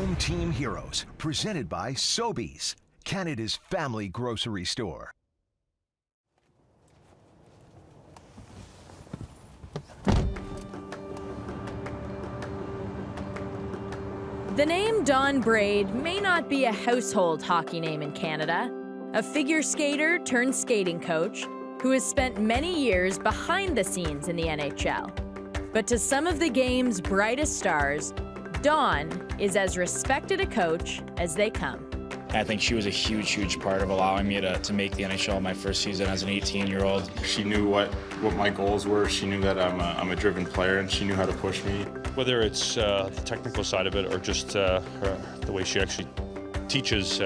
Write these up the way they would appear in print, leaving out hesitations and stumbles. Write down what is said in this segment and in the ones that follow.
Home Team Heroes, presented by Sobeys, Canada's family grocery store. The name Dawn Braid may not be a household hockey name in Canada. A figure skater turned skating coach who has spent many years behind the scenes in the NHL. But to some of the game's brightest stars, Dawn is as respected a coach as they come. I think she was a huge part of allowing me to make the NHL my first season as an 18-year-old. She knew what my goals were. She knew that I'm a driven player, and she knew how to push me. Whether it's the technical side of it or just the way she actually teaches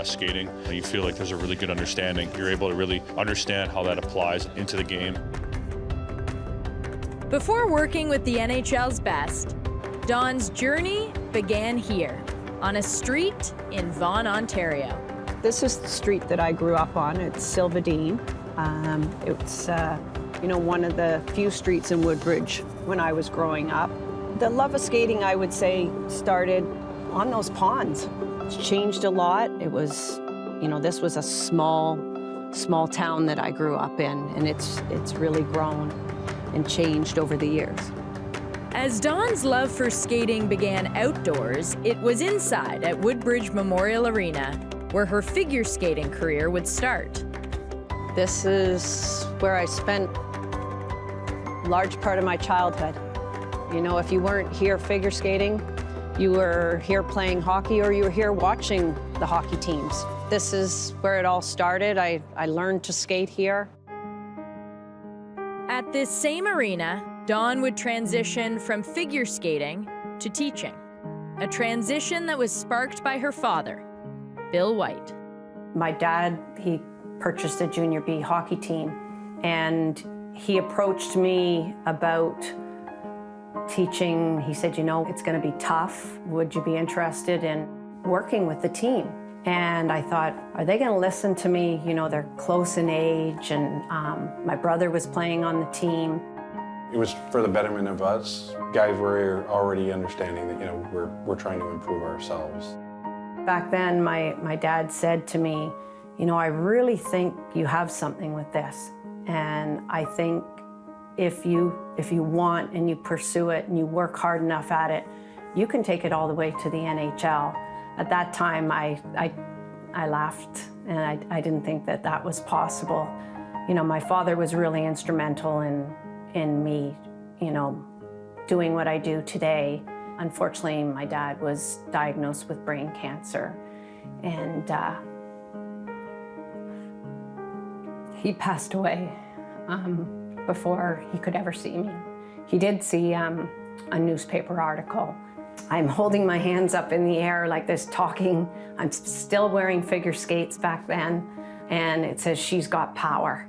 skating, you feel like there's a really good understanding. You're able to really understand how that applies into the game. Before working with the NHL's best, Dawn's journey began here, on a street in Vaughan, Ontario. This is the street that I grew up on. It's Sylvadine. It's one of the few streets in Woodbridge when I was growing up. The love of skating, I would say, started on those ponds. It's changed a lot. It was, this was a small town that I grew up in, and it's really grown and changed over the years. As Dawn's love for skating began outdoors, it was inside at Woodbridge Memorial Arena where her figure skating career would start. This is where I spent a large part of my childhood. If you weren't here figure skating, you were here playing hockey or you were here watching the hockey teams. This is where it all started. I learned to skate here. At this same arena, Dawn would transition from figure skating to teaching, a transition that was sparked by her father, Bill White. My dad, he purchased a junior B hockey team, and he approached me about teaching. He said, it's going to be tough. Would you be interested in working with the team? And I thought, are they going to listen to me? They're close in age, and my brother was playing on the team. It was for the betterment of us. Guys were already understanding that, we're trying to improve ourselves. Back then, my dad said to me, I really think you have something with this. And I think if you want and you pursue it and you work hard enough at it, you can take it all the way to the NHL. At that time, I laughed, and I didn't think that was possible. My father was really instrumental in me, doing what I do today. Unfortunately, my dad was diagnosed with brain cancer, and he passed away before he could ever see me. He did see a newspaper article. I'm holding my hands up in the air like this, talking. I'm still wearing figure skates back then, and it says, "She's got power."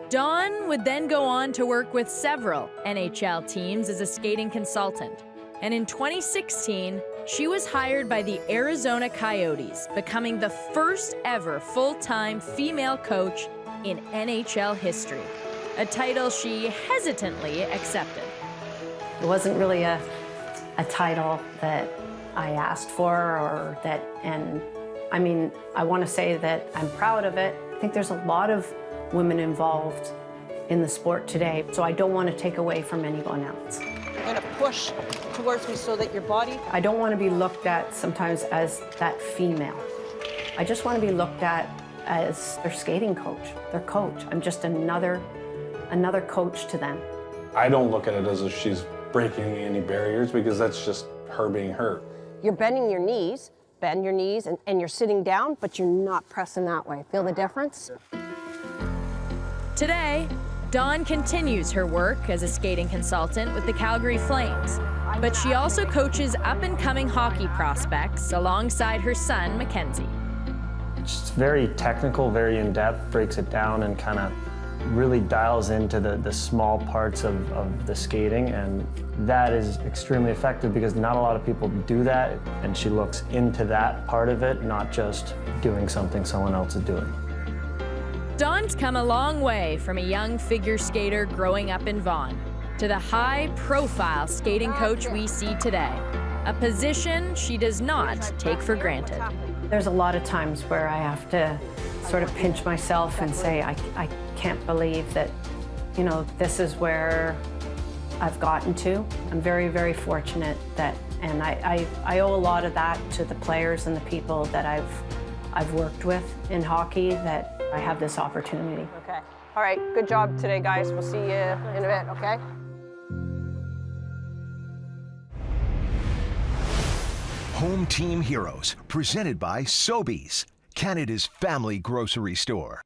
Dawn would then go on to work with several NHL teams as a skating consultant. And in 2016, she was hired by the Arizona Coyotes, becoming the first ever full-time female coach in NHL history, a title she hesitantly accepted. It wasn't really a title that I asked for and I want to say that I'm proud of it. I think there's a lot of women involved in the sport today, so I don't want to take away from anyone else. You're going to push towards me so that your body... I don't want to be looked at sometimes as that female. I just want to be looked at as their skating coach, their coach. I'm just another coach to them. I don't look at it as if she's breaking any barriers, because that's just her being her. You're bending your knees, bend your knees, and you're sitting down, but you're not pressing that way. Feel the difference? Today, Dawn continues her work as a skating consultant with the Calgary Flames, but she also coaches up-and-coming hockey prospects alongside her son, Mackenzie. It's very technical, very in-depth, breaks it down and kind of really dials into the small parts of the skating, and that is extremely effective because not a lot of people do that, and she looks into that part of it, not just doing something someone else is doing. Don's come a long way from a young figure skater growing up in Vaughan to the high-profile skating coach we see today, a position she does not take for granted. There's a lot of times where I have to sort of pinch myself and say, I can't believe that, you know, this is where I've gotten to. I'm very, very fortunate that, and I owe a lot of that to the players and the people that I've worked with in hockey, that I have this opportunity. Okay. All right, good job today, guys. We'll see you in a bit, okay? Home Team Heroes, presented by Sobeys, Canada's family grocery store.